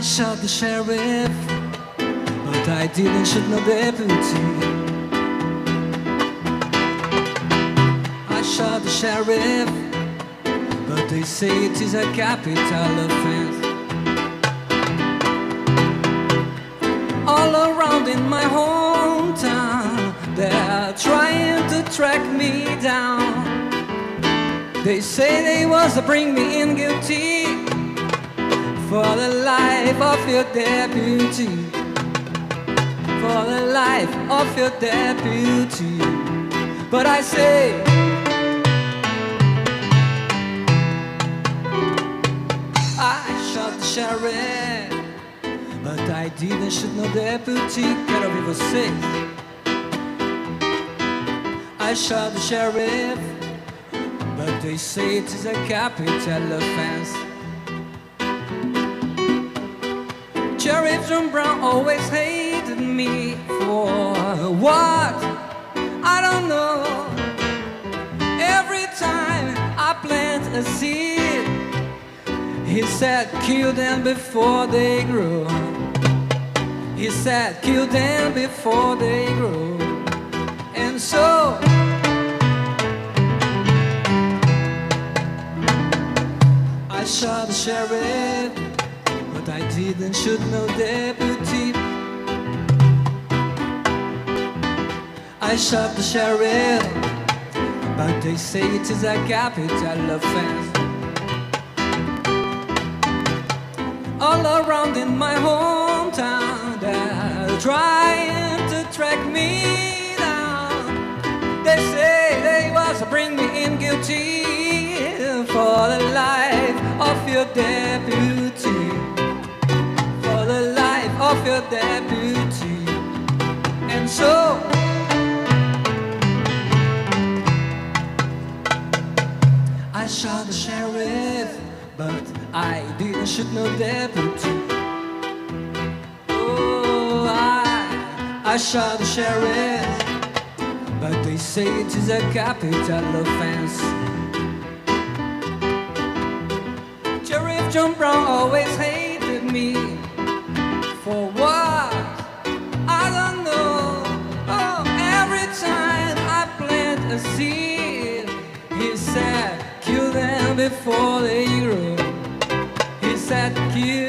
shot the sheriff, but I didn't shoot no deputy. I shot the sheriff, but they say it is a capital offense. All around in my hometown, they're trying to track me down. They say they was to bring me in guilty for the life of your deputy, for the life of your deputy. But I say, I shot the sheriff, but I didn't shoot no deputy. Quero ouvir vocês. I shot the sheriff, but they say it is a capital offense. Sheriff John Brown always hated me for what? I don't know. Every time I plant a seed, he said kill them before they grow. He said kill them before they grow. And so I shot the sheriff, but I didn't shoot no deputy. I shot the sheriff, but they say it is a capital offense. All around in my hometown, they're trying to track me down. They say they was to bring me in guilty for the life of your deputy, for the life of your deputy. And so I shot the sheriff, but I didn't shoot no deputy. Oh, I shot the sheriff, but they say it is a capital offense. Sheriff John Brown always hated me for what? I don't know. Oh, every time I plant a seed, he said kill them before they grow. He said kill